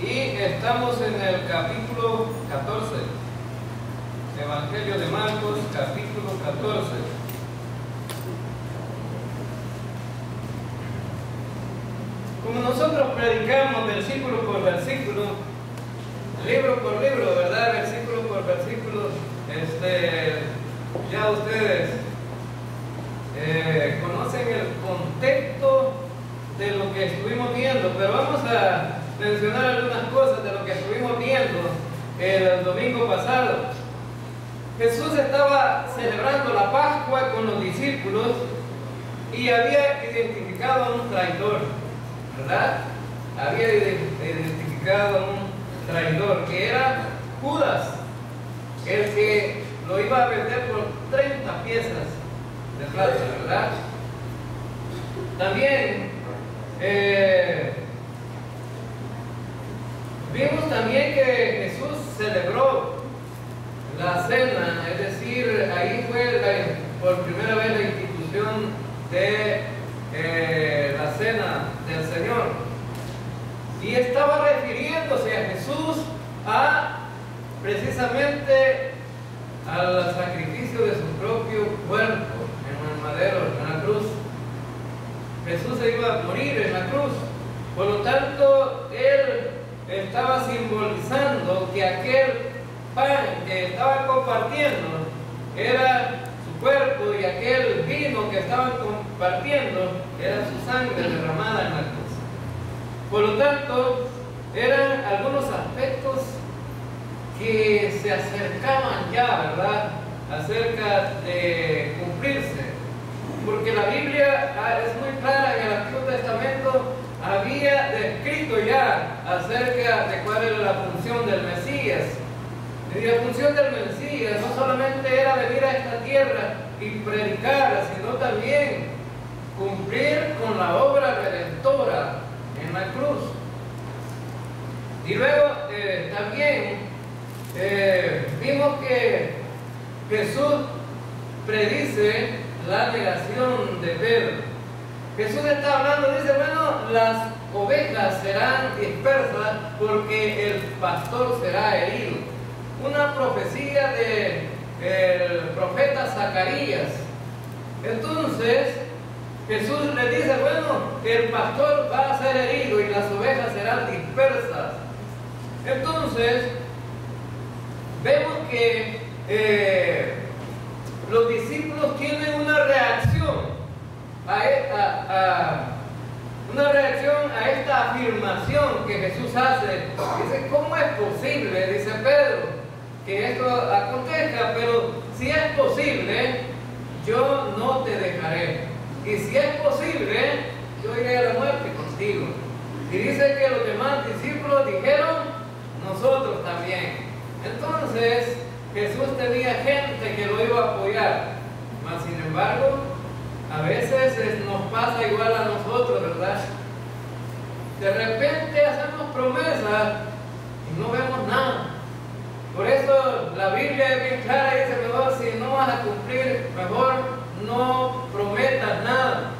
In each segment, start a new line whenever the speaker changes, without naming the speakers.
y estamos en el capítulo 14, Evangelio de Marcos, capítulo 14. Como nosotros predicamos versículo por versículo, libro por libro, ¿verdad? Versículo por versículo, ya ustedes conocen el contexto de lo que estuvimos viendo, pero vamos a mencionar algunas cosas de lo que estuvimos viendo el domingo pasado. Jesús estaba celebrando la Pascua con los discípulos y había identificado a un traidor, ¿verdad? Había identificado a un traidor que era Judas, el que lo iba a vender por 30 piezas de plata, ¿verdad? También vimos también que Jesús celebró la cena, es decir, ahí fue por primera vez la institución de la cena del Señor, y estaba refiriéndose a Jesús precisamente al sacrificio de su propio cuerpo en el madero, en la cruz. Jesús se iba a morir en la cruz, por lo tanto él estaba simbolizando que aquel pan que estaba compartiendo era su cuerpo, y aquel vino que estaban compartiendo era su sangre derramada en la cruz. Por lo tanto, eran algunos aspectos que se acercaban ya, ¿verdad?, acerca de cumplirse, porque la Biblia es muy clara. En el Antiguo Testamento había descrito ya acerca de cuál era la función del Mesías. Y la función del Mesías no solamente era venir a esta tierra y predicar, sino también cumplir con la obra redentora en la cruz. Y luego también vimos que Jesús predice la negación de Pedro. Jesús está hablando, dice, bueno, las ovejas serán dispersas porque el pastor será herido. Una profecía del profeta Zacarías. Entonces Jesús le dice, bueno, el pastor va a ser herido y las ovejas serán dispersas. Entonces vemos que los discípulos tienen una reacción a esta afirmación que Jesús hace. Dice, ¿cómo es posible, dice Pedro, que esto acontezca? Pero si es posible, yo no te dejaré, y si es posible, yo iré a la muerte contigo. Y dice que los demás discípulos dijeron, nosotros también. Entonces Jesús tenía gente que lo iba a apoyar, mas sin embargo a veces nos pasa igual a nosotros, ¿verdad? De repente hacemos promesas y no vemos nada. Por eso la Biblia es bien clara y dice, mejor si no vas a cumplir, mejor no prometas nada.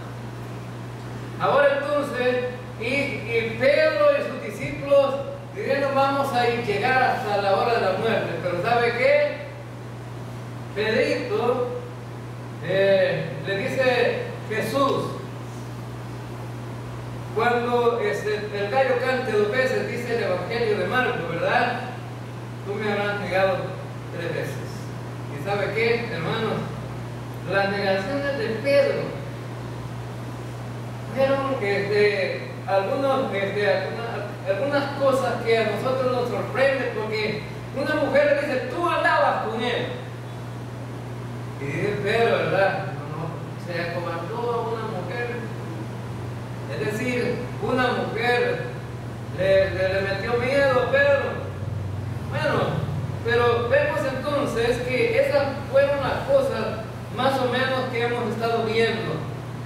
Ahora entonces, y Pedro y sus discípulos dijeron, vamos a llegar hasta la hora de la muerte. Pero ¿sabe qué? Pedrito le dice Jesús, cuando el gallo cante 2 veces, dice el Evangelio de Marcos, ¿verdad?, tú me habrás negado 3 veces. ¿Y sabe qué, hermanos? Las negaciones de Pedro fueron algunas cosas que a nosotros nos sorprenden, porque una mujer le dice, tú andabas con él. Y dice Pedro, ¿verdad?, no, se acobardó a una mujer. Es decir, una mujer le metió miedo a Pedro. Bueno, pero vemos entonces que esas fueron las cosas más o menos que hemos estado viendo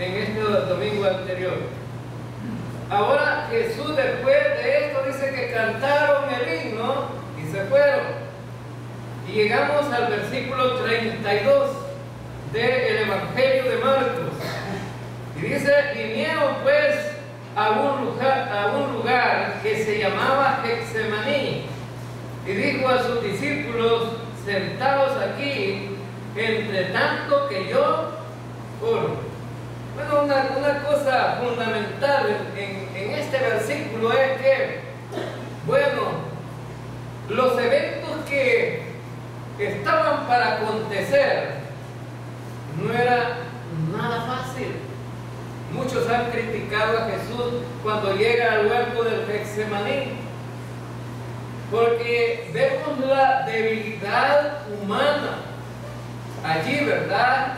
en este domingo anterior. Ahora Jesús, después de esto, dice que cantaron el himno y se fueron. Y llegamos al versículo 32 del Evangelio de Marcos. Y dice, vinieron pues a un lugar que se llamaba Getsemaní, y dijo a sus discípulos: sentaos aquí, entre tanto que yo oro. Bueno, una cosa fundamental en este versículo es que, bueno, los eventos que estaban para acontecer no era nada fácil. Muchos han criticado a Jesús cuando llega al huerto del Getsemaní, porque vemos la debilidad humana allí, ¿verdad?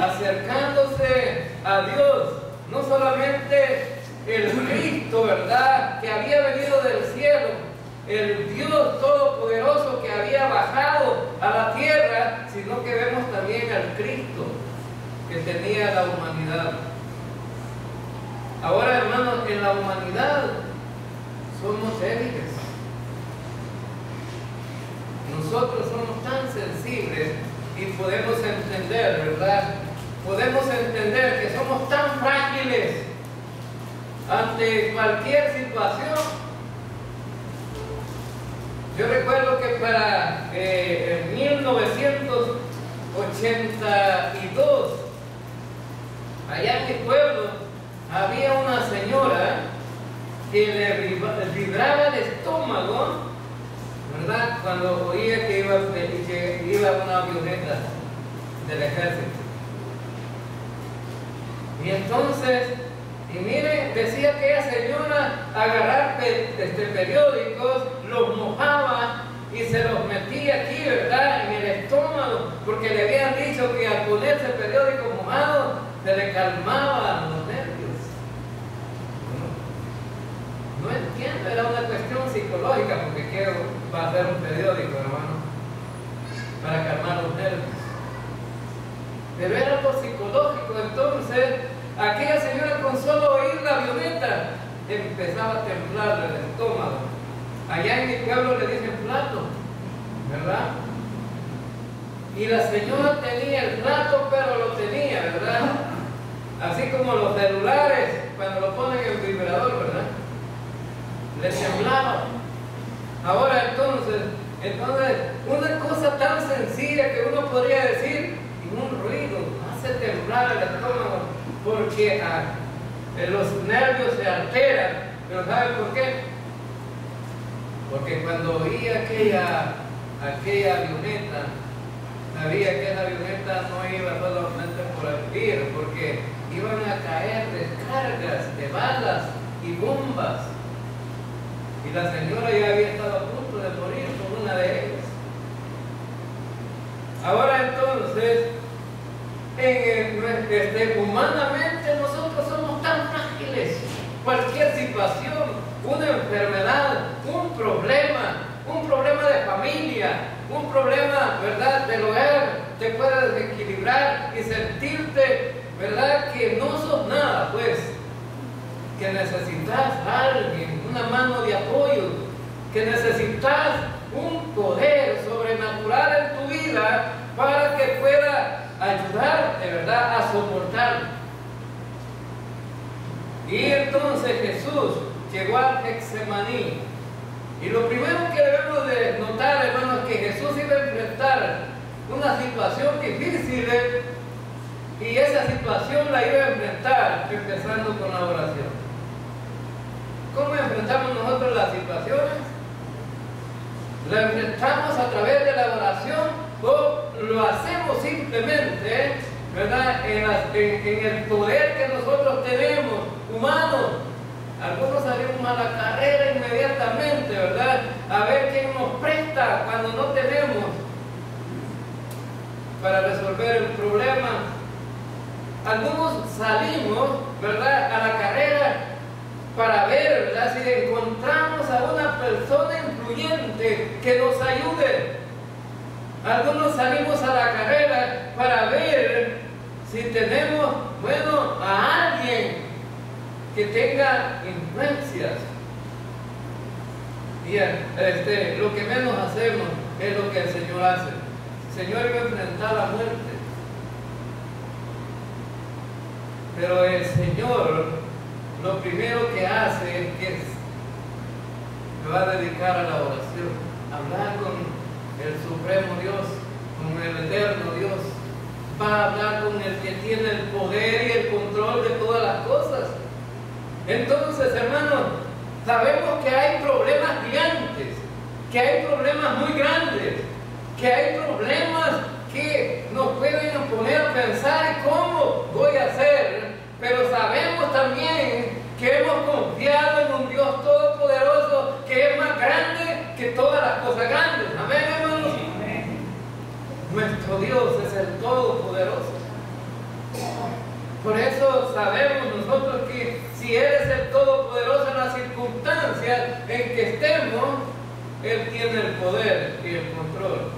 Acercándose a Dios, no solamente el Cristo, ¿verdad?, que había venido del cielo, el Dios todopoderoso que había bajado a la tierra, sino que vemos también al Cristo que tenía la humanidad. Ahora, hermanos, en la humanidad somos débiles. Nosotros somos tan sensibles y podemos entender, ¿verdad? Podemos entender que somos tan frágiles ante cualquier situación. Yo recuerdo que para 1982, allá en mi pueblo, había una señora que le vibraba el estómago, ¿verdad?, cuando oía que iba una avioneta del ejército. Y entonces, y mire, decía que esa señora agarraba periódicos, los mojaba y se los metía aquí, ¿verdad?, en el estómago, porque le habían dicho que al ponerse el periódico mojado se le calmaban los nervios. No entiendo, era una cuestión psicológica, porque ¿qué va a hacer un periódico, hermano, para calmar los nervios? Pero era algo psicológico. Entonces, aquella señora, con solo oír la avioneta, empezaba a temblarle el estómago. Allá en mi pueblo le dicen plato, ¿verdad? Y la señora tenía el plato, pero lo tenía, ¿verdad? Así como los celulares, cuando lo ponen en vibrador, ¿verdad?, le temblaba. Ahora entonces, una cosa tan sencilla que uno podría decir, y un ruido, hace temblar el estómago, porque los nervios se alteran. Pero ¿saben por qué? Porque cuando oía aquella avioneta, sabía que esa avioneta no iba solamente por el aire, porque iban a caer descargas de balas y bombas. Y la señora ya había estado a punto de morir con una de ellas. Ahora entonces, humanamente nosotros somos tan frágiles. Cualquier situación, una enfermedad, un problema de familia, un problema, ¿verdad?, del hogar, te puede desequilibrar y sentirte, ¿verdad?, que no sos nada, pues, que necesitas a alguien, una mano de apoyo, que necesitas un poder sobrenatural en tu vida para que pueda ayudarte, ¿verdad?, a soportar. Y entonces Jesús llegó al Getsemaní. Y lo primero que debemos de notar, hermanos, es que Jesús iba a enfrentar una situación difícil, y esa situación la iba a enfrentar empezando con la oración. ¿Cómo enfrentamos nosotros las situaciones? ¿La enfrentamos a través de la oración o lo hacemos simplemente, ¿verdad?, en el poder que nosotros tenemos, humanos? Algunos salimos a la carrera inmediatamente, ¿verdad?, a ver quién nos presta cuando no tenemos para resolver el problema. Algunos salimos, ¿verdad?, a la carrera para ver, ¿verdad?, si encontramos a una persona influyente que nos ayude. Algunos salimos a la carrera para ver si tenemos, bueno, a alguien que tenga influencias. Y lo que menos hacemos es lo que el Señor hace. El Señor iba a enfrentar la muerte, pero el Señor lo primero que hace es que va a dedicar a la oración, a hablar con el Supremo Dios, con el Eterno Dios. Va a hablar con el que tiene el poder y el control de todas las cosas. Entonces, hermanos, sabemos que hay problemas gigantes, que hay problemas muy grandes, que hay problemas que nos pueden poner a pensar cómo voy a hacer, pero sabemos también que hemos confiado en un Dios todopoderoso que es más grande que todas las cosas grandes. Amén, hermanos. Amén. Nuestro Dios es el todopoderoso. Por eso sabemos nosotros que si Él es el todopoderoso en las circunstancias en que estemos, Él tiene el poder y el control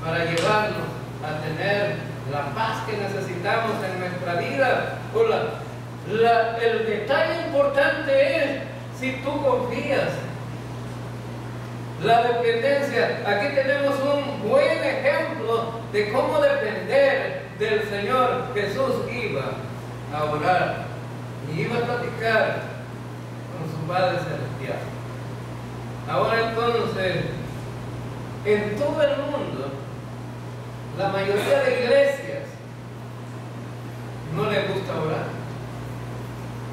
para llevarnos a tener la paz que necesitamos en nuestra vida. El detalle importante es si tú confías. La dependencia. Aquí tenemos un buen ejemplo de cómo depender del Señor. Jesús iba a orar y iba a platicar con su Padre Celestial. Ahora entonces, en todo el mundo, la mayoría de iglesias no les gusta orar.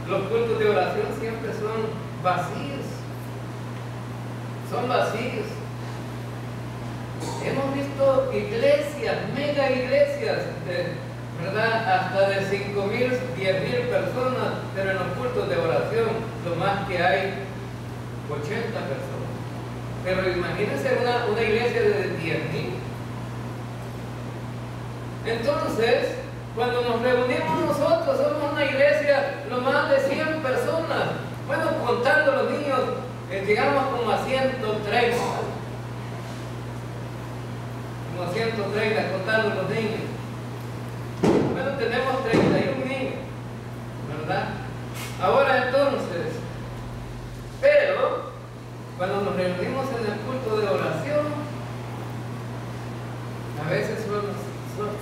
Los cultos de oración siempre son vacíos. Son vacíos. Hemos visto iglesias, mega iglesias, ¿verdad? Hasta de 5,000, 10,000 personas, pero en los cultos de oración lo más que hay 80 personas. Pero imagínense una iglesia de 10,000. Entonces, cuando nos reunimos nosotros, somos una iglesia lo más de 100 personas. Bueno, contando los niños, llegamos como a 130. Como a 130, contando los niños. Bueno, tenemos 31 niños, ¿verdad? Ahora entonces, pero cuando nos reunimos en el culto de oración, a veces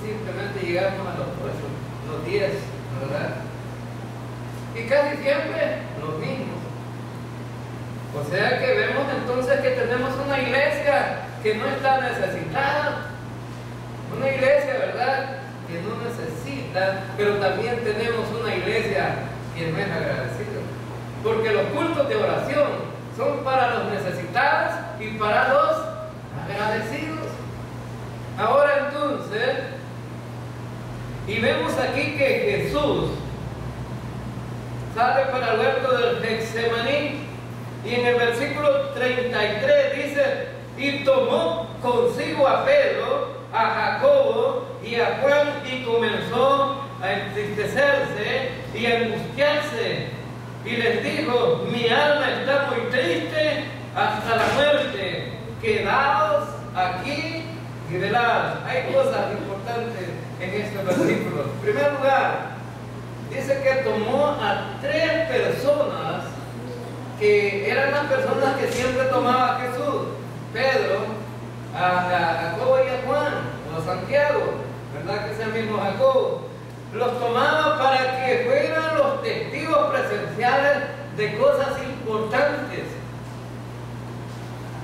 simplemente llegamos a los 10, ¿verdad? Y casi siempre los mismos. O sea que vemos entonces que tenemos una iglesia que no está necesitada. Una iglesia, ¿verdad?, que no necesita, pero también tenemos una iglesia que no es agradecida. Porque los cultos de oración son para los necesitados y para los agradecidos. Ahora entonces, y vemos aquí que Jesús sale para el huerto del Getsemaní, y en el versículo 33 dice: y tomó consigo a Pedro, a Jacobo y a Juan, y comenzó a entristecerse y a angustiarse, y les dijo: mi alma está muy triste hasta la muerte, quedaos aquí y velad. Hay cosas importantes en este versículo. En primer lugar, dice que tomó a 3 personas que eran las personas que siempre tomaba Jesús: Pedro, a Jacobo y a Juan, o a Santiago, ¿verdad?, que es el mismo Jacobo. Los tomaba para que fueran los testigos presenciales de cosas importantes.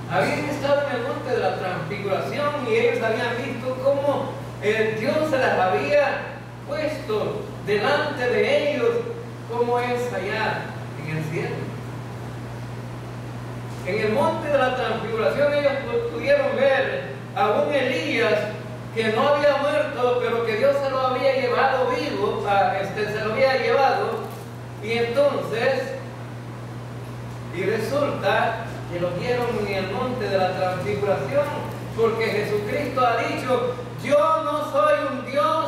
Habían estado en el monte de la transfiguración y ellos habían visto cómo Dios se las había puesto delante de ellos, como es allá en el cielo. En el monte de la transfiguración ellos pudieron ver a un Elías que no había muerto, pero que Dios se lo había llevado vivo, se lo había llevado, y entonces, y resulta que lo vieron en el monte de la transfiguración, porque Jesucristo ha dicho: yo no soy un Dios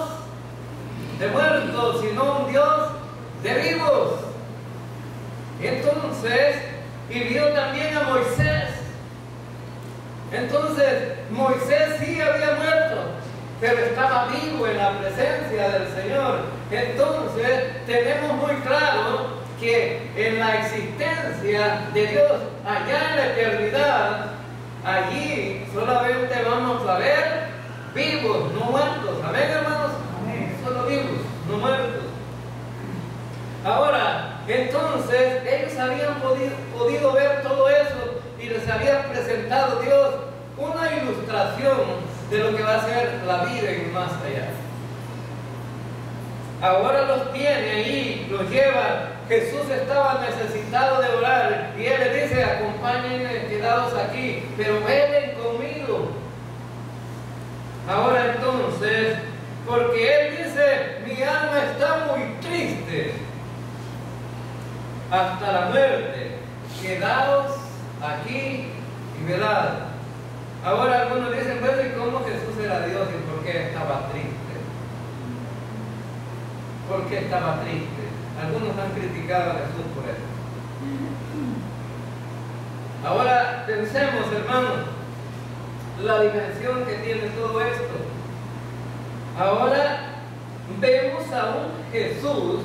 de muertos, sino un Dios de vivos. Entonces, y vio también a Moisés. Entonces, Moisés sí había muerto, pero estaba vivo en la presencia del Señor. Entonces, tenemos muy claro que en la existencia de Dios, allá en la eternidad, allí solamente vamos a ver vivos, no muertos. Amén, hermanos. Amén. Solo vivos, no muertos. Ahora, entonces, ellos habían podido podido ver todo eso y les había presentado Dios una ilustración de lo que va a ser la vida y más allá. Ahora los tiene ahí, los lleva. Jesús estaba necesitado de orar y Él le dice: acompáñenme, quedados aquí, pero velen conmigo. Ahora entonces, porque Él dice: mi alma está muy triste hasta la muerte, quedaos aquí y velad. Ahora algunos dicen: bueno, ¿y cómo Jesús era Dios y por qué estaba triste? ¿Por qué estaba triste? Algunos han criticado a Jesús por eso. Ahora pensemos, hermanos, la dimensión que tiene todo esto. Ahora vemos a un Jesús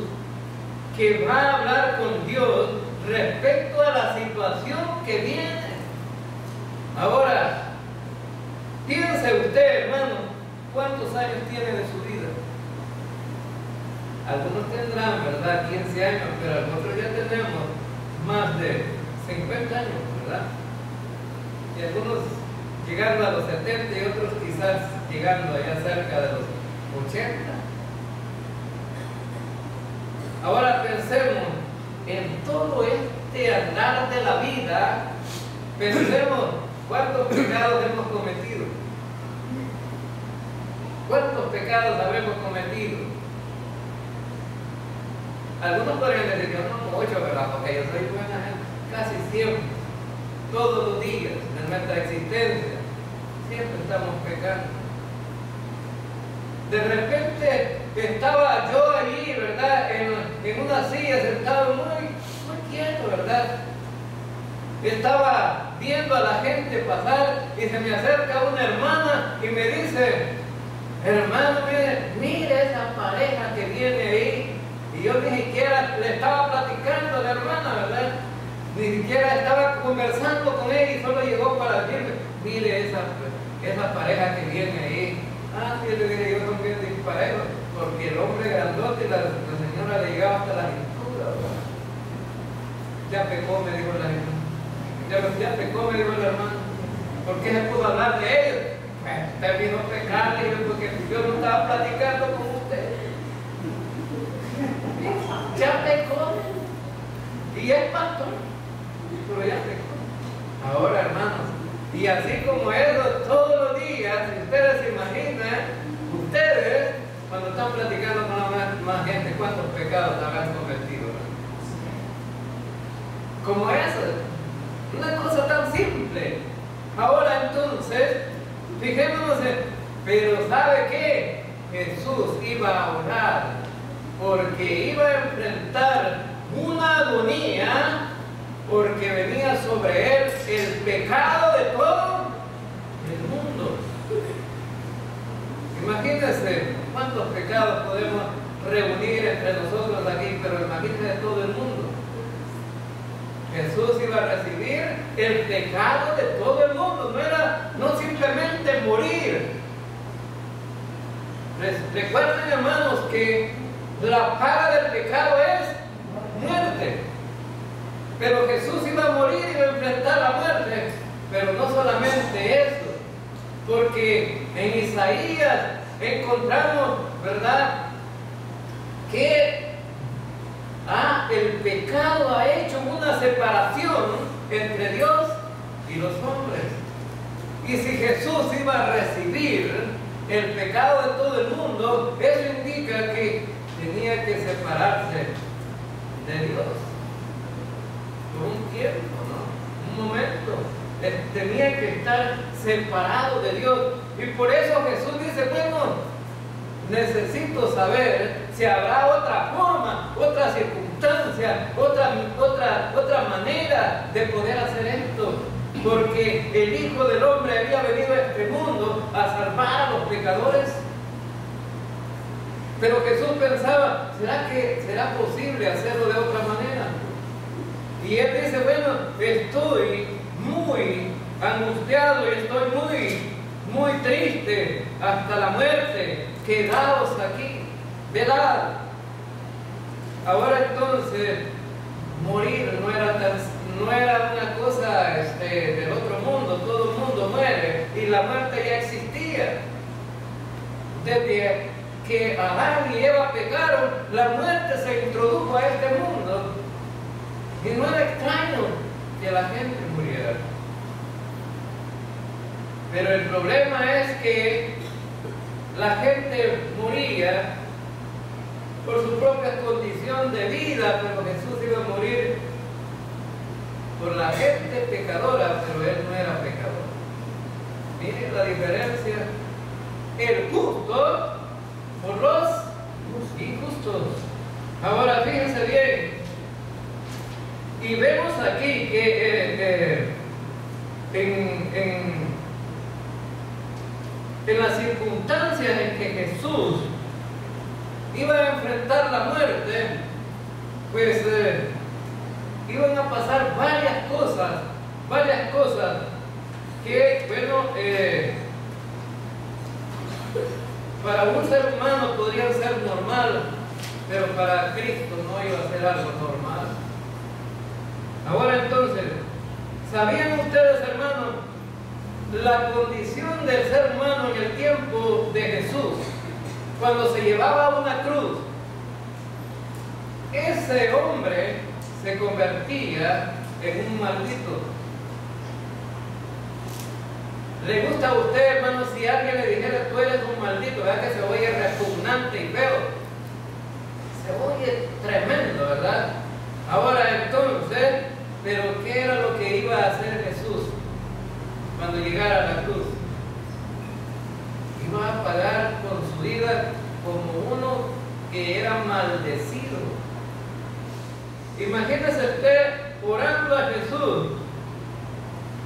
que va a hablar con Dios respecto a la situación que viene. Ahora, piense usted, hermano, ¿cuántos años tiene de su vida? Algunos tendrán, ¿verdad?, 15 años, pero nosotros ya tenemos más de 50 años, ¿verdad? Y algunos llegando a los 70 y otros quizás llegando allá cerca de los 80. Ahora pensemos en todo este andar de la vida, pensemos cuántos pecados hemos cometido. ¿Cuántos pecados habremos cometido? Algunos podrían decir: yo no mucho, ¿verdad?, porque yo soy buena gente. Casi siempre, todos los días de nuestra existencia, siempre estamos pecando. De repente estaba yo allí, ¿verdad?, en una silla sentado muy quieto, ¿verdad? Estaba viendo a la gente pasar y se me acerca una hermana y me dice: hermano, mire esa pareja que viene ahí. Y yo ni siquiera le estaba platicando a la hermana, ¿verdad? Ni siquiera estaba conversando con ella y solo llegó para decirme: mire esa pareja que viene ahí. Ah, sí, le dije: yo también disparejo, porque el hombre grandote y la señora le llegaba hasta la cintura, ¿verdad? Ya pecó, me dijo la hermana. Ya pecó, me dijo la hermana. ¿Por qué se pudo hablar de ellos? Pues usted vino a pecar, le digo, porque yo no estaba platicando con usted. Ya pecó. Y es pastor, pero ya pecó. Ahora, hermanos, y así como eso, todos los días, si ustedes se imaginan, ustedes, cuando están platicando con más gente, ¿cuántos pecados habrán cometido? Como eso, una cosa tan simple. Ahora entonces, fijémonos pero ¿sabe qué? Jesús iba a orar porque iba a enfrentar una agonía, porque venía sobre él el pecado de todo el mundo. Imagínense cuántos pecados podemos reunir entre nosotros aquí, pero imagínense todo el mundo. Jesús iba a recibir el pecado de todo el mundo, no simplemente morir. Recuerden, hermanos, que la paga del pecado es muerte. Pero Jesús iba a morir y iba a enfrentar la muerte. Pero no solamente eso, porque en Isaías encontramos, ¿verdad?, que el pecado ha hecho una separación entre Dios y los hombres. Y si Jesús iba a recibir el pecado de todo el mundo, eso indica que tenía que separarse de Dios por un tiempo, ¿no? Un momento. Tenía que estar separado de Dios. Y por eso Jesús dice: bueno, necesito saber si habrá otra forma, otra circunstancia, otra manera de poder hacer esto. Porque el Hijo del Hombre había venido a este mundo a salvar a los pecadores. Pero Jesús pensaba: ¿será posible hacerlo de otra manera? Y él dice: bueno, estoy muy angustiado y estoy muy triste hasta la muerte. Quedaos aquí, velad. Ahora entonces, morir no no era una cosa del otro mundo, todo el mundo muere y la muerte ya existía. Desde que Adán y Eva pecaron, la muerte se introdujo a este mundo y no era extraño que la gente muriera. Pero el problema es que la gente moría por su propia condición de vida, pero Jesús iba a morir por la gente pecadora, pero Él no era pecador. Miren la diferencia. El justo por los injustos. Ahora fíjense bien, y vemos aquí que en las circunstancias en que Jesús iba a enfrentar la muerte, pues iban a pasar varias cosas que, bueno, para un ser humano podrían ser normal, pero para Cristo no iba a ser algo normal. Ahora entonces, ¿sabían ustedes, hermanos, la condición del ser humano en el tiempo de Jesús? Cuando se llevaba una cruz, ese hombre se convertía en un maldito. ¿Le gusta a usted, hermano, si alguien le dijera tú eres un maldito? ¿Verdad que se oye repugnante y feo? Se oye tremendo, ¿verdad? Ahora entonces, ¿pero qué era lo que iba a hacer Jesús cuando llegara a la cruz? Iba a pagar con su vida como uno que era maldecido. Imagínese usted orando a Jesús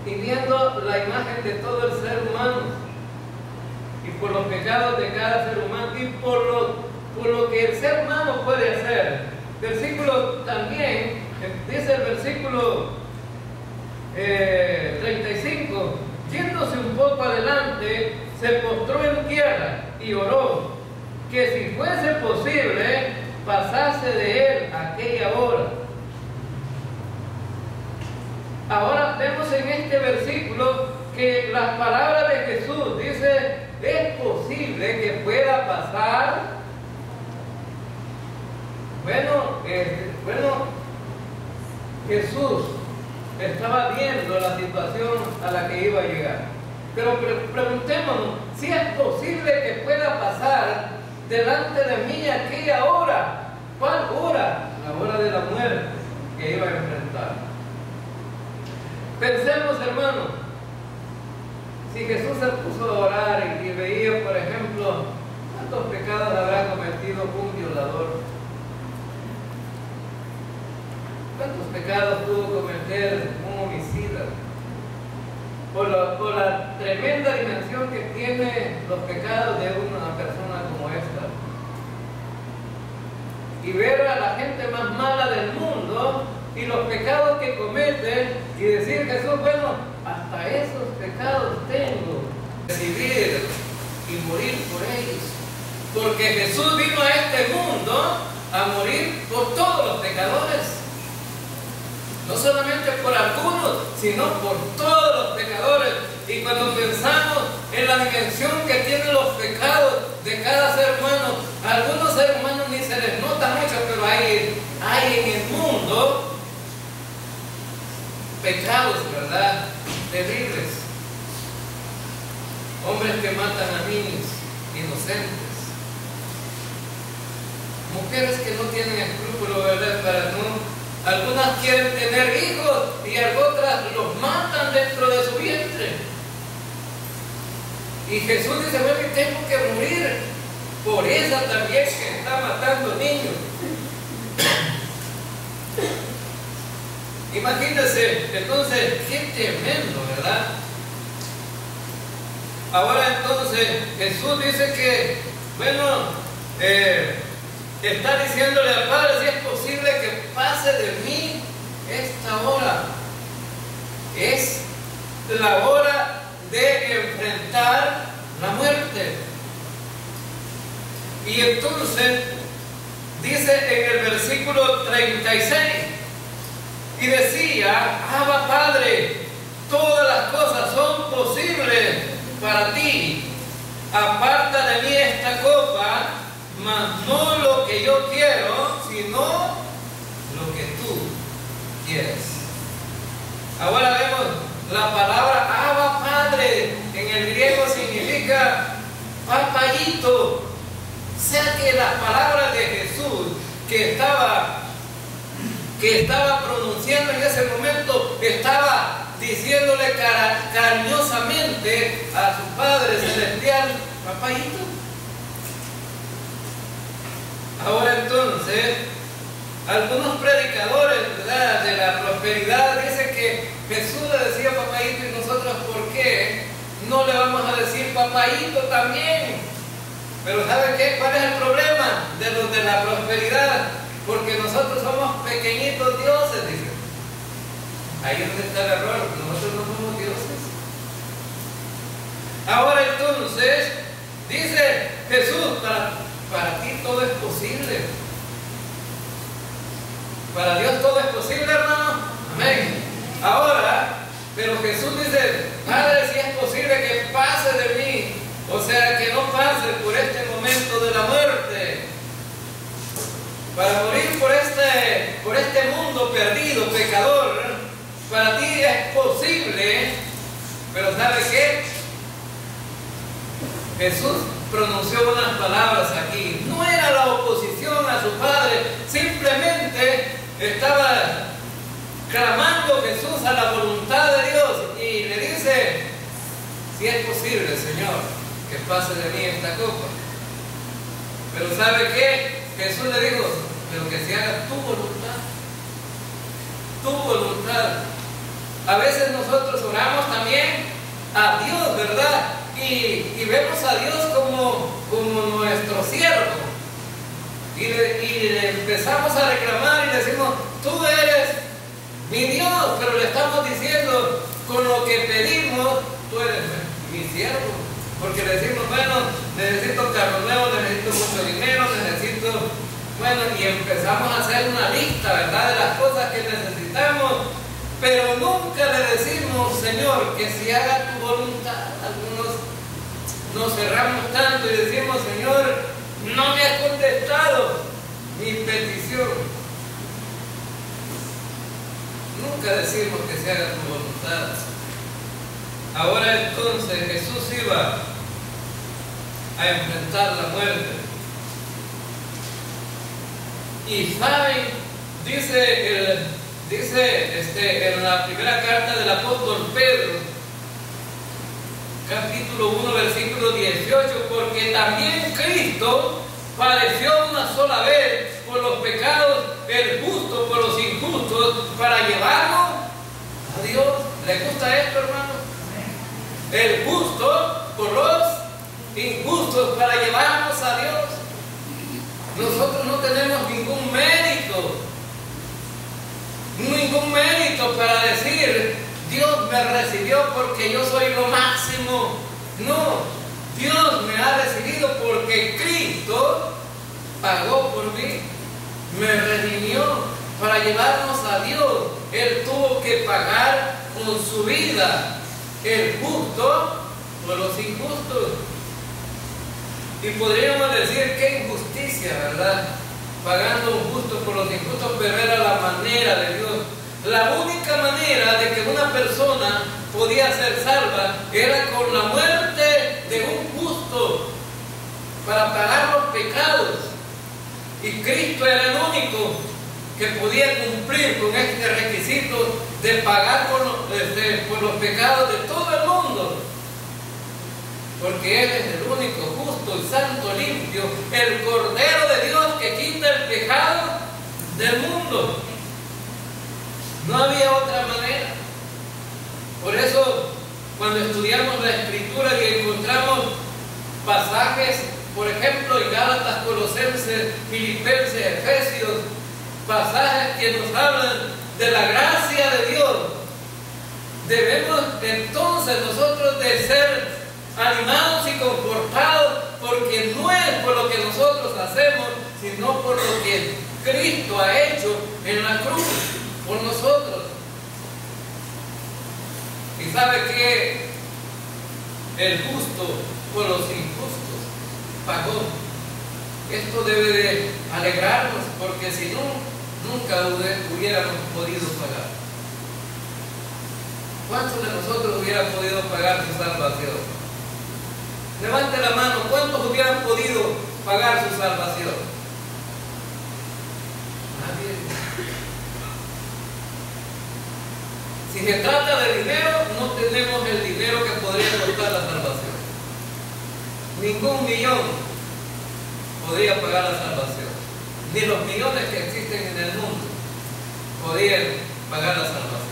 y viendo la imagen de todo el ser humano y por los pecados de cada ser humano y por lo que el ser humano puede hacer. Versículo también, dice el versículo 35, yéndose un poco adelante, se postró en tierra y oró que si fuese posible pasase de él aquella hora. Ahora vemos en este versículo que las palabras de Jesús dice, es posible que pueda pasar. Bueno, Jesús estaba viendo la situación a la que iba a llegar. Pero preguntémonos, si es posible que pueda pasar delante de mí aquella hora. ¿Cuál hora? La hora de la muerte que iba a enfrentar. Pensemos, hermano, si Jesús se puso a orar y veía, por ejemplo, ¿cuántos pecados habrá cometido un violador? ¿Cuántos pecados pudo cometer un homicida? Por la tremenda dimensión que tiene los pecados de una persona como esta. Y ver a la gente más mala del mundo y los pecados que cometen y decir, Jesús, bueno, hasta esos pecados tengo. Recibir y morir por ellos. Porque Jesús vino a este mundo a morir por todos los pecadores. No solamente por algunos, sino por todos los pecadores. Y cuando pensamos en la dimensión que tienen los pecados de cada ser humano, a algunos seres humanos ni se les nota mucho, pero hay en el mundo pecados, ¿verdad? Terribles. Hombres que matan a niños inocentes. Mujeres que no tienen escrúpulos, ¿verdad? Algunas quieren tener hijos y otras los matan dentro de su vientre. Y Jesús dice, bueno, tengo que morir por esa también que está matando niños. Imagínense, entonces, qué tremendo, ¿verdad? Ahora entonces, Jesús dice que, bueno, está diciéndole al Padre, si es posible que pase de mí esta hora. Es la hora de enfrentar la muerte. Y entonces, dice en el versículo 36, y decía: Abba Padre, todas las cosas son posibles para ti. Aparta de mí esta copa, mas no lo que yo quiero, sino lo que tú quieres. Ahora vemos la palabra Abba Padre. En el griego significa papayito. O sea que las palabras de Jesús que estaba pronunciando en ese momento, estaba diciéndole cariñosamente a su Padre Celestial: papayito. Ahora entonces, algunos predicadores, ¿verdad?, de la prosperidad dicen que Jesús le decía papayito, y nosotros, ¿por qué no le vamos a decir papayito también? Pero ¿sabe qué? ¿Cuál es el problema de los de la prosperidad? Porque nosotros somos pequeñitos dioses, dicen. Ahí es donde está el error. Nosotros no somos dioses. Ahora entonces, dice Jesús: para ti todo es posible. Para Dios todo es posible, hermano. Amén. Ahora, pero Jesús dice: Padre, si es posible que pase de mí, o sea, que no pase por este momento de la muerte, para morir por este mundo perdido, pecador, para ti es posible. Pero ¿sabe qué? Jesús pronunció unas palabras aquí. No era la oposición a su Padre, simplemente estaba clamando Jesús a la voluntad de Dios y le dice: si es posible, Señor, que pase de mí esta copa. Pero ¿sabe qué? Jesús le dijo: pero que se haga tu voluntad. Tu voluntad. A veces nosotros oramos también a Dios, ¿verdad? Y vemos a Dios como nuestro siervo. Y le empezamos a reclamar y le decimos: tú eres mi Dios, pero le estamos diciendo con lo que pedimos: tú eres mi siervo. Porque le decimos: bueno, necesito carro nuevo, necesito mucho dinero, necesito... Bueno, y empezamos a hacer una lista, ¿verdad?, de las cosas que necesitamos, pero nunca le decimos: Señor, que se haga tu voluntad. Algunos nos cerramos tanto y decimos: Señor, no me has contestado mi petición. Nunca decimos que se haga tu voluntad. Ahora entonces Jesús iba a enfrentar la muerte. Y saben, dice en la primera carta del apóstol Pedro, capítulo 1, versículo 18: porque también Cristo padeció una sola vez por los pecados, el justo por los injustos, para llevarnos a Dios. ¿Le gusta esto, hermano? El justo por los injustos, para llevarnos a Dios. Nosotros no tenemos ningún mérito para decir: Dios me recibió porque yo soy lo máximo. No, Dios me ha recibido porque Cristo pagó por mí, me redimió para llevarnos a Dios. Él tuvo que pagar con su vida, el justo por los injustos. Y podríamos decir: qué injusticia, ¿verdad? Pagando un justo por los injustos, pero era la manera de Dios. La única manera de que una persona podía ser salva era con la muerte de un justo para pagar los pecados. Y Cristo era el único que podía cumplir con este requisito de pagar por los pecados de todo el mundo. Porque Él es el único justo y santo, limpio, el Cordero de Dios que quita el pecado del mundo. No había otra manera. Por eso, cuando estudiamos la Escritura y encontramos pasajes, por ejemplo, en Gálatas, Colosenses, Filipenses, Efesios, pasajes que nos hablan de la gracia de Dios, debemos entonces nosotros de ser animados y confortados, porque no es por lo que nosotros hacemos, sino por lo que Cristo ha hecho en la cruz. por nosotros. Y sabe que el justo por los injustos pagó. Esto debe de alegrarnos, porque si no, nunca hubiéramos podido pagar. ¿Cuántos de nosotros hubieran podido pagar su salvación? Levante la mano, ¿cuántos hubieran podido pagar su salvación? Nadie. Si se trata de dinero, no tenemos el dinero que podría costar la salvación. Ningún millón podría pagar la salvación. Ni los millones que existen en el mundo podrían pagar la salvación.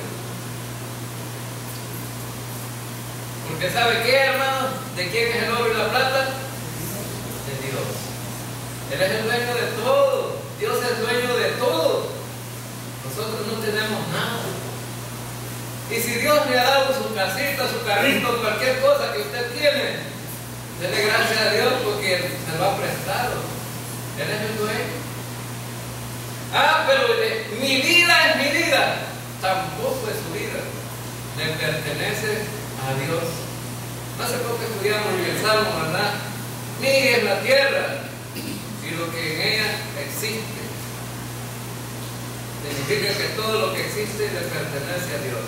Porque ¿sabe qué, hermano? ¿De quién es el oro y la plata? De Dios. Él es el dueño de todo. Dios es dueño de todo. Nosotros no tenemos nada. Y si Dios le ha dado su casita, su carrito, cualquier cosa que usted tiene, dele gracias a Dios porque se lo ha prestado. Él es el dueño. Ah, pero mi vida es mi vida. Tampoco es su vida. Le pertenece a Dios. Hace poco estudiamos en el Salmo, ¿verdad? Mía es la tierra y lo que en ella existe. Significa que todo lo que existe le pertenece a Dios.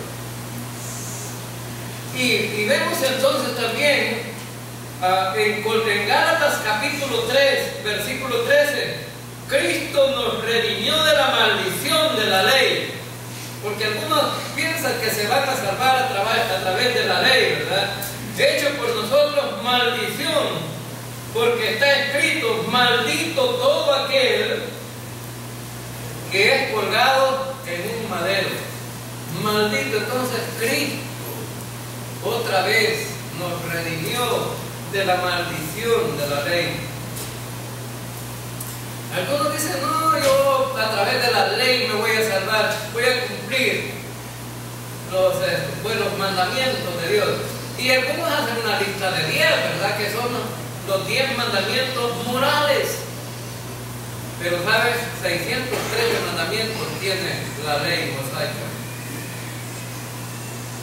Y vemos entonces también en Gálatas capítulo 3, versículo 13, Cristo nos redimió de la maldición de la ley. Porque algunos piensan que se van a salvar a través de la ley, ¿verdad? Hecho por nosotros maldición, porque está escrito: maldito todo aquel que es colgado en un madero. Maldito. Entonces Cristo otra vez nos redimió de la maldición de la ley. Algunos dicen: no, yo a través de la ley me voy a salvar, voy a cumplir los mandamientos de Dios. Y algunos hacen una lista de 10, ¿verdad? Que son los 10 mandamientos morales. Pero ¿sabes? 613 mandamientos tiene la ley mosaica.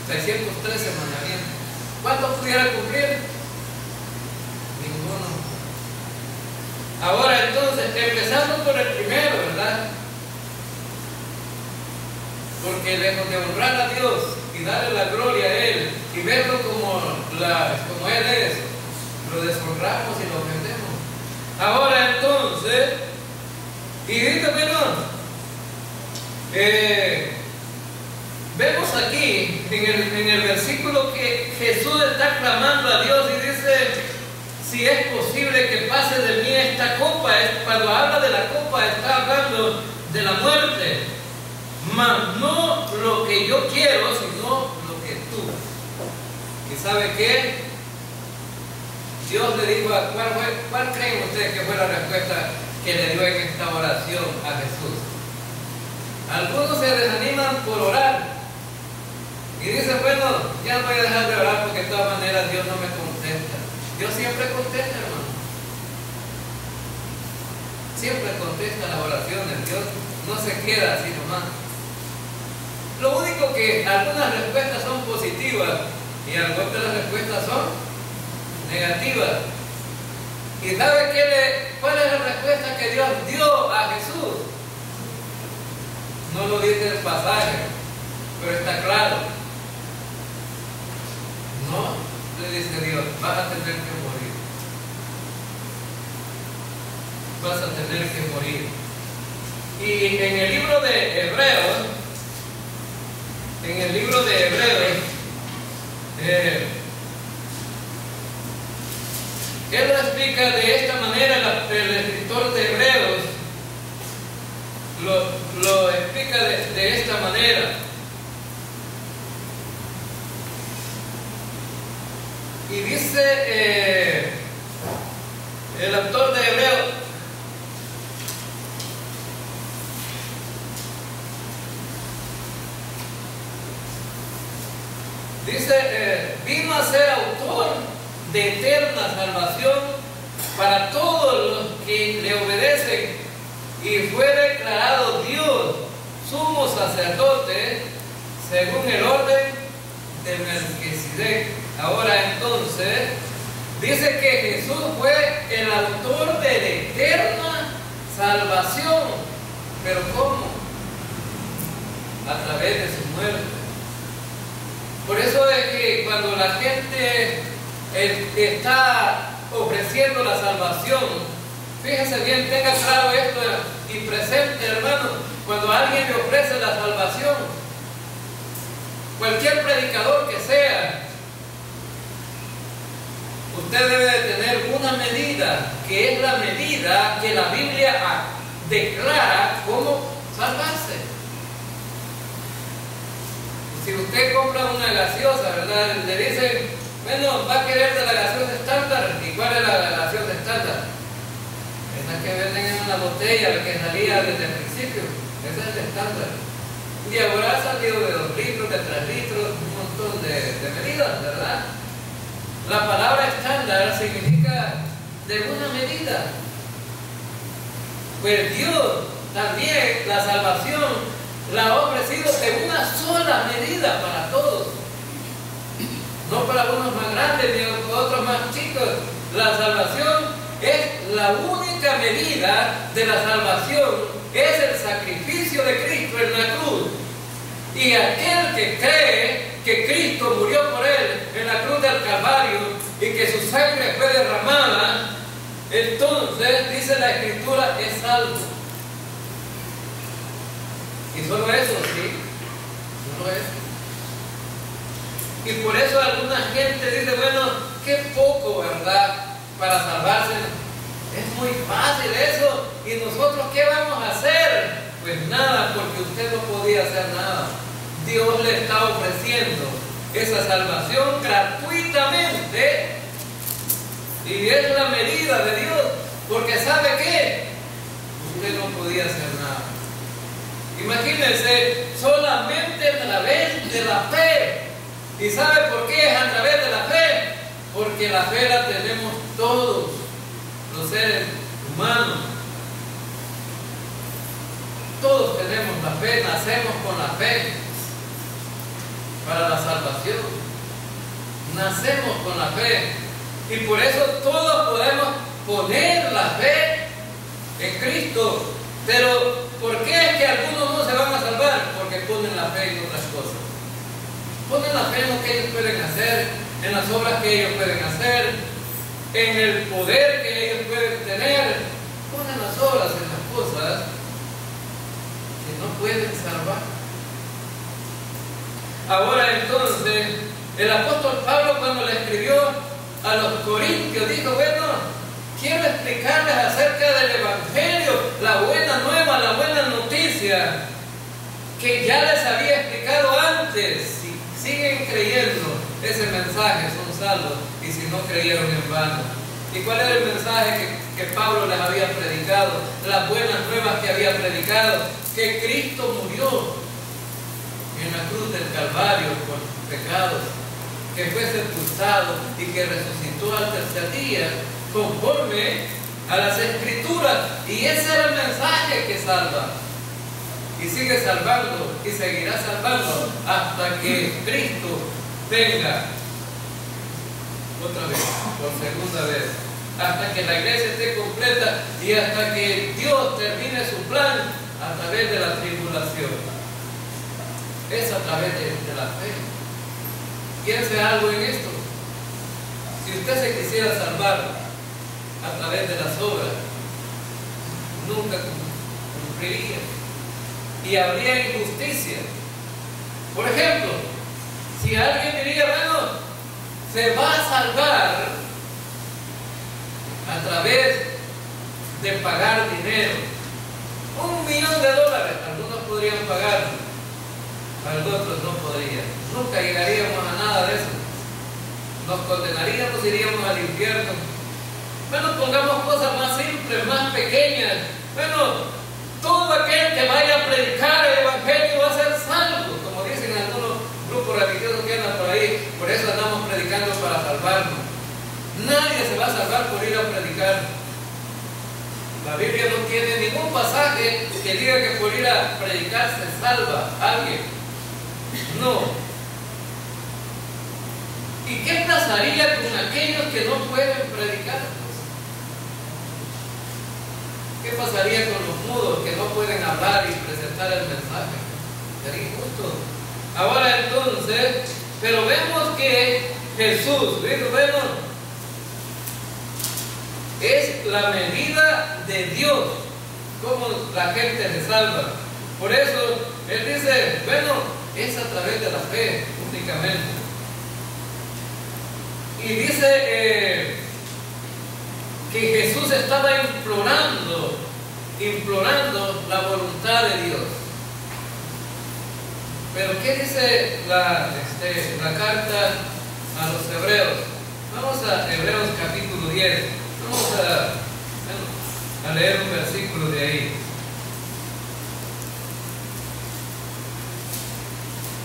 613 mandamientos. ¿Cuántos pudiera cumplir? Ninguno. Ahora entonces, empezando por el primero, ¿verdad? Porque lejos de honrar a Dios y darle la gloria a Él y verlo como Él es, lo deshonramos y lo ofendemos. Ahora entonces, y dice, bueno, vemos aquí en el versículo que Jesús está clamando a Dios y dice: si es posible que pase de mí esta copa. Cuando habla de la copa está hablando de la muerte, mas no lo que yo quiero, sino lo que tú. ¿Y sabe qué? Dios le dijo ¿cuál creen ustedes que fue la respuesta que le dio en esta oración a Jesús? Algunos se desaniman por orar y dicen: bueno, ya no voy a dejar de orar porque de todas maneras Dios no me contesta. Dios siempre contesta, hermano. Siempre contesta las oraciones. Dios no se queda así nomás. Lo único que algunas respuestas son positivas y algunas de las respuestas son negativas. ¿Y sabe cuál es la respuesta que Dios dio a Jesús? No lo dice el pasaje, pero está claro. No, le dice Dios: vas a tener que morir. Vas a tener que morir. Y en el libro de Hebreos, él lo explica de esta manera. El escritor de Hebreos lo explica de esta manera. Y dice el autor de Hebreos: vino a ser autor de eterna salvación para todos los que le obedecen, y fue declarado Dios su sumo sacerdote según el orden de Melquisedec. Ahora entonces, dice que Jesús fue el autor de la eterna salvación. ¿Pero cómo? A través de su muerte. Por eso es que cuando la gente está ofreciendo la salvación, fíjese bien, tenga claro esto y presente, hermano, cuando alguien le ofrece la salvación, cualquier predicador que sea, usted debe de tener una medida, que es la medida que la Biblia declara como salvarse. Si usted compra una gaseosa, ¿verdad? Le dicen, bueno, va a querer de la gaseosa estándar. ¿Y cuál es la gaseosa estándar? Esa que venden en una botella, que salía desde el principio. Esa es el estándar. Y ahora ha salido de 2 litros, de 3 litros, un montón de medidas, ¿verdad? La palabra estándar significa de una medida. Pues Dios también, la salvación, la ha ofrecido de una sola medida para todos. No para unos más grandes ni otros más chicos. La salvación es la única medida de la salvación, es el sacrificio de Cristo en la cruz. Y aquel que cree que Cristo murió por él en la cruz del Calvario y que su sangre fue derramada, entonces, dice la Escritura, es salvo. Y solo eso, sí, solo eso. Y por eso alguna gente dice, bueno, qué poco, ¿verdad?, para salvarse. Es muy fácil eso. ¿Y nosotros qué vamos a hacer? Pues nada, porque usted no podía hacer nada. Dios le está ofreciendo esa salvación gratuitamente. Y es la medida de Dios. Porque ¿sabe qué? Usted no podía hacer nada. Imagínense, solamente a través de la fe. ¿Y sabe por qué es a través de la fe? Porque la fe la tenemos todos los seres humanos. Todos tenemos la fe, nacemos con la fe para la salvación. Nacemos con la fe. Y por eso todos podemos poner la fe en Cristo. Pero ¿por qué es que algunos no se van a salvar? Porque ponen la fe en otras cosas. Ponen la fe en lo que ellos pueden hacer, en las obras que ellos pueden hacer, en el poder que ellos pueden tener. Ponen las obras en las cosas que no pueden salvar. Ahora entonces, el apóstol Pablo, cuando le escribió a los corintios, dijo, bueno, quiero explicarles acerca del Evangelio, la buena nueva, la buena noticia, que ya les había explicado antes. Si siguen creyendo ese mensaje, son salvos, y si no creyeron en vano. ¿Y cuál era el mensaje que Pablo les había predicado? Las buenas nuevas que había predicado, que Cristo murió en la cruz del Calvario por sus pecados, que fue sepultado y que resucitó al tercer día, conforme a las Escrituras. Y ese era el mensaje que salva. Y sigue salvando y seguirá salvando hasta que Cristo venga otra vez, por segunda vez, hasta que la iglesia esté completa y hasta que Dios termine su plan a través de la tribulación. Es a través de la fe. Piense algo en esto. Si usted se quisiera salvar a través de las obras, nunca cumpliría. Y habría injusticia. Por ejemplo, si alguien diría, bueno, se va a salvar a través de pagar dinero, $1 millón, algunos podrían pagar, otros no podrían. Nunca llegaríamos a nada de eso. Nos condenaríamos, iríamos al infierno. Bueno, pongamos cosas más simples, más pequeñas. Bueno, todo aquel que vaya a predicar el Evangelio va a ser salvo, como dicen algunos grupos religiosos que andan por ahí. Por eso andamos predicando para salvarnos. Nadie se va a salvar por ir a predicar. La La Biblia no tiene ningún pasaje que diga que por ir a predicar se salva a alguien. No. ¿Y qué pasaría con aquellos que no pueden predicar? ¿Qué pasaría con los mudos que no pueden hablar y presentar el mensaje? Sería injusto. Ahora entonces, pero vemos que Jesús, bueno, es la medida de Dios, como la gente se salva. Por eso, Él dice, bueno, es a través de la fe únicamente. Y dice que Jesús estaba implorando la voluntad de Dios. Pero ¿qué dice la carta a los hebreos? Vamos a Hebreos capítulo 10. Vamos a leer un versículo de ahí.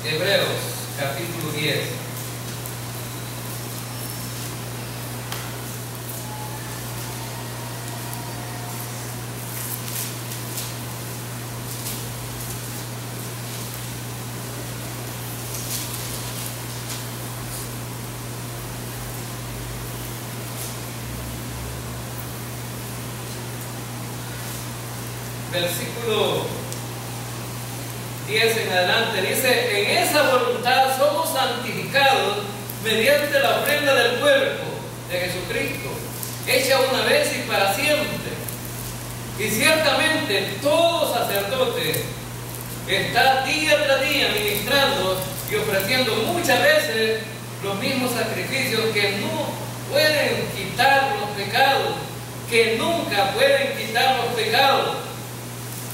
Hebreos capítulo 10. Versículo 10 en adelante dice: en esa voluntad somos santificados mediante la ofrenda del cuerpo de Jesucristo, hecha una vez y para siempre. Y ciertamente todo sacerdote está día tras día ministrando y ofreciendo muchas veces los mismos sacrificios que no pueden quitar los pecados, que nunca pueden quitar los pecados.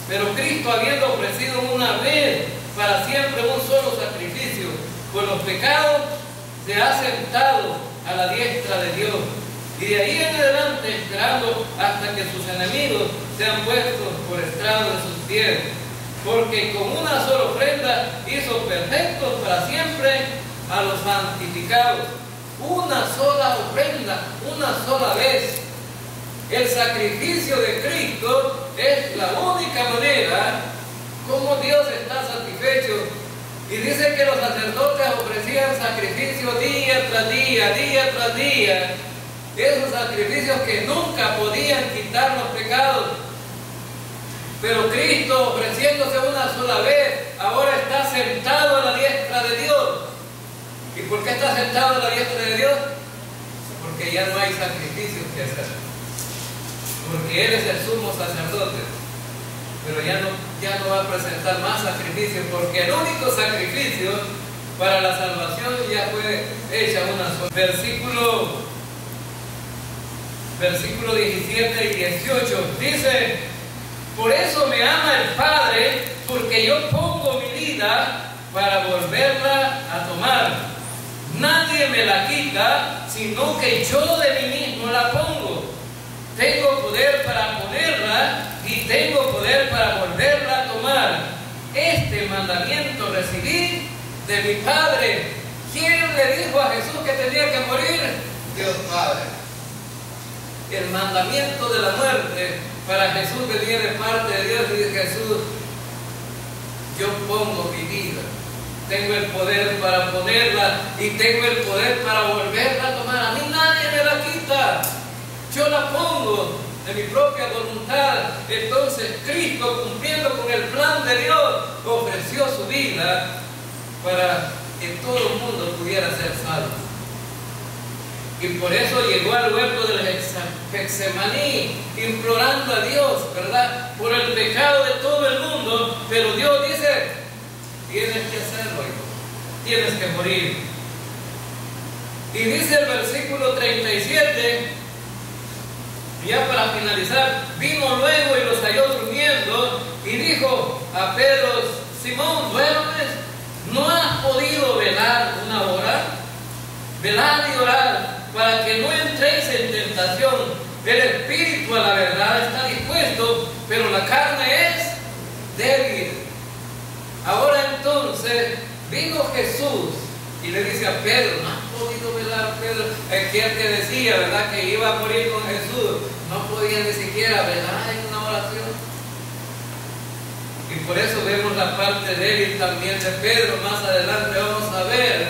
Pero Cristo, habiendo ofrecido una vez para siempre un solo sacrificio por los pecados, se ha sentado a la diestra de Dios. Y de ahí en adelante esperando hasta que sus enemigos sean puestos por estrado de sus pies. Porque con una sola ofrenda hizo perfectos para siempre a los santificados. Una sola ofrenda, una sola vez. El sacrificio de Cristo es la única manera como Dios está satisfecho. Y dice que los sacerdotes ofrecían sacrificios día tras día, día tras día. Esos sacrificios que nunca podían quitar los pecados. Pero Cristo, ofreciéndose una sola vez, ahora está sentado a la diestra de Dios. ¿Y por qué está sentado a la diestra de Dios? Porque ya no hay sacrificios que hacer. Porque Él es el sumo sacerdote, pero ya no va a presentar más sacrificios, porque el único sacrificio para la salvación ya fue hecha una sola. Versículo 17 y 18 dice: por eso me ama el Padre, porque yo pongo mi vida para volverla a tomar. Nadie me la quita, sino que yo de mí mismo la pongo. Tengo poder para ponerla y tengo poder para volverla a tomar. Este mandamiento recibí de mi Padre. ¿Quién le dijo a Jesús que tenía que morir? Dios Padre. El mandamiento de la muerte para Jesús venía de parte de Dios, y dice Jesús: yo pongo mi vida. Tengo el poder para ponerla y tengo el poder para volverla a tomar. A mí nadie me la quita. Yo la pongo de mi propia voluntad. Entonces Cristo, cumpliendo con el plan de Dios, ofreció su vida para que todo el mundo pudiera ser salvo. Y por eso llegó al huerto del Getsemaní, implorando a Dios, ¿verdad?, por el pecado de todo el mundo. Pero Dios dice: tienes que hacerlo, hijo. Tienes que morir. Y dice el versículo 37, ya para finalizar: vino luego y los halló durmiendo, y dijo a Pedro: Simón, ¿duermes? ¿No has podido velar una hora? Velad y orad, para que no entréis en tentación. El espíritu a la verdad está dispuesto, pero la carne es débil. Ahora entonces vino Jesús y le dice a Pedro: ¿no has podido velar, Pedro? Aquel que decía, ¿verdad?, que iba a morir con Jesús, no podía ni siquiera velar en una una oración. Y por eso vemos la parte débil también de Pedro. Más adelante vamos a ver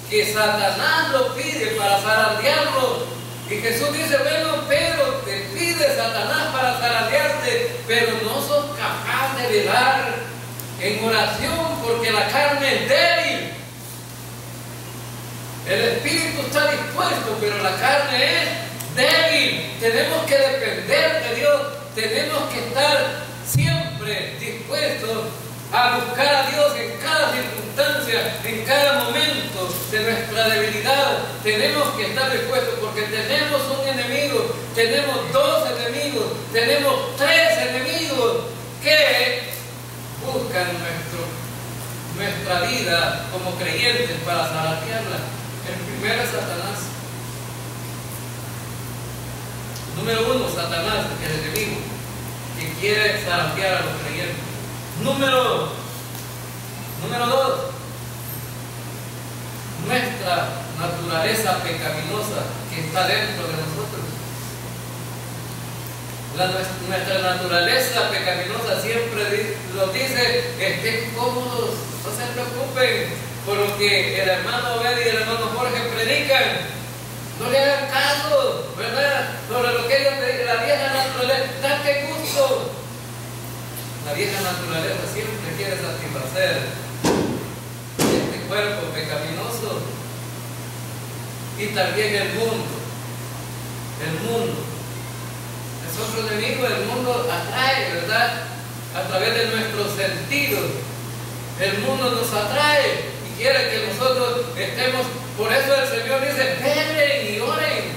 que Satanás lo pide para zarandearlo. Y Jesús dice, bueno, Pedro, te pide Satanás para zarandearte, pero no sos capaz de velar en oración porque la carne es débil. El espíritu está dispuesto, pero la carne es débil. Tenemos que depender de Dios. Tenemos que estar siempre dispuestos a buscar a Dios en cada circunstancia, en cada momento de nuestra debilidad. Tenemos que estar dispuestos porque tenemos un enemigo, tenemos dos enemigos, tenemos tres enemigos que buscan nuestra vida como creyentes para zarandearla. El primero es Satanás. Número uno, Satanás, el enemigo, que quiere zarandear a los creyentes. Número dos, nuestra naturaleza pecaminosa que está dentro de nosotros. Nuestra naturaleza pecaminosa siempre lo dice, estén cómodos, no se preocupen por lo que el hermano Obed y el hermano Jorge predican. No le hagan caso, ¿verdad? Sobre lo que ellos predican, la vieja naturaleza, date gusto. La vieja naturaleza siempre quiere satisfacer este cuerpo pecaminoso. Y también el mundo. El mundo es otro enemigo. El mundo atrae, ¿verdad? A través de nuestros sentidos. El mundo nos atrae y quiere que nosotros estemos. Por eso el Señor dice, velen y oren.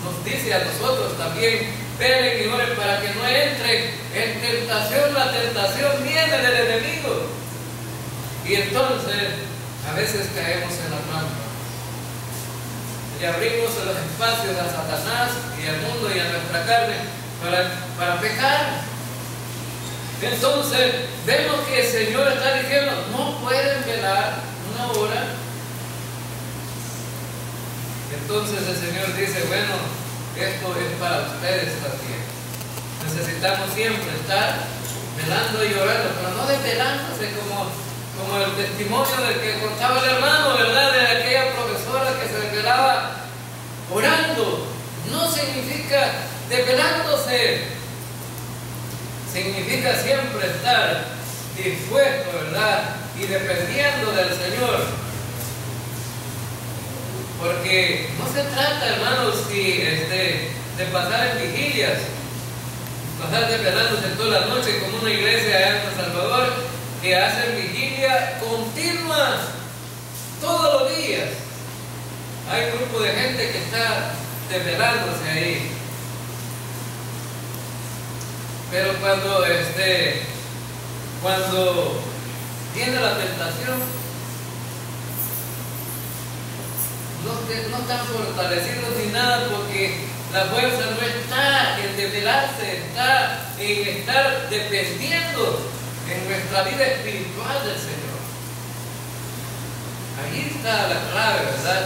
Nos dice a nosotros también, velen y oren para que no entren en tentación. La tentación viene del enemigo. Y entonces, a veces caemos en la trampa. Y abrimos los espacios a Satanás y al mundo y a nuestra carne para pecar. Entonces, vemos que el Señor está diciendo, no pueden velar una hora. Entonces el Señor dice, bueno, esto es para ustedes también. Necesitamos siempre estar velando y orando, pero no desvelándose como el testimonio del que contaba el hermano, ¿verdad? De aquella profesora que se desvelaba orando. No significa desvelándose. Significa siempre estar dispuesto, ¿verdad? Y dependiendo del Señor. Porque no se trata, hermanos, de pasar en vigilias, pasar desvelándose toda la noche como una iglesia allá en San Salvador que hacen vigilia continua todos los días. Hay un grupo de gente que está desvelándose ahí. Pero cuando viene la tentación, no están fortalecidos ni nada, porque la fuerza no está en desvelarse, está en estar dependiendo en nuestra vida espiritual del Señor. Ahí está la clave, ¿verdad?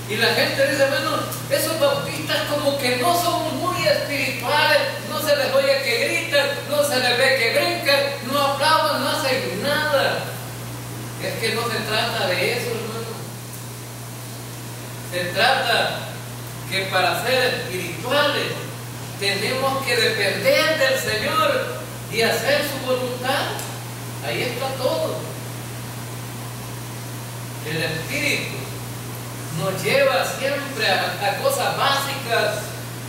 Y la gente dice, bueno, esos bautistas como que no son muy espirituales, no se les oye que gritan, no se les ve que brincan, no aplauden, no hacen nada. Es que no se trata de eso, hermano. Se trata que para ser espirituales tenemos que depender del Señor y hacer su voluntad. Ahí está todo. El Espíritu nos lleva siempre a cosas básicas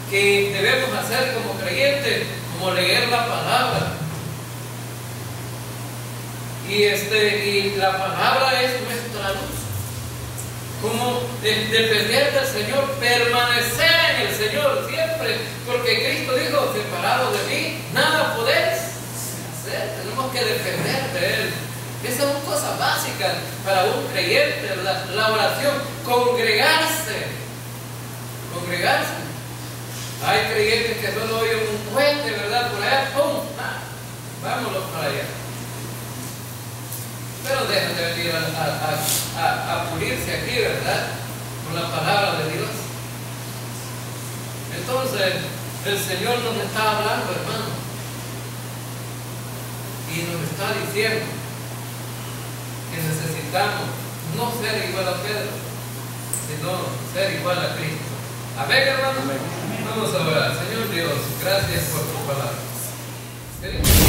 que debemos hacer como creyentes, como leer la palabra. Y la palabra es nuestra luz. Como depender del Señor, permanecer en el Señor siempre, porque Cristo dijo, separado de mí, nada podéis hacer. Tenemos que depender de Él. Esas son cosas básicas para un creyente, la oración, congregarse. Hay creyentes que solo oyen un puente, ¿verdad? Por allá, ¡pum! Vámonos para allá. Pero dejan de venir a pulirse aquí, ¿verdad? Con la palabra de Dios. Entonces, El Señor nos está hablando, hermano, y nos está diciendo que necesitamos no ser igual a Pedro, sino ser igual a Cristo. Amén, hermano. Vamos a orar. Señor Dios, gracias por tu palabra.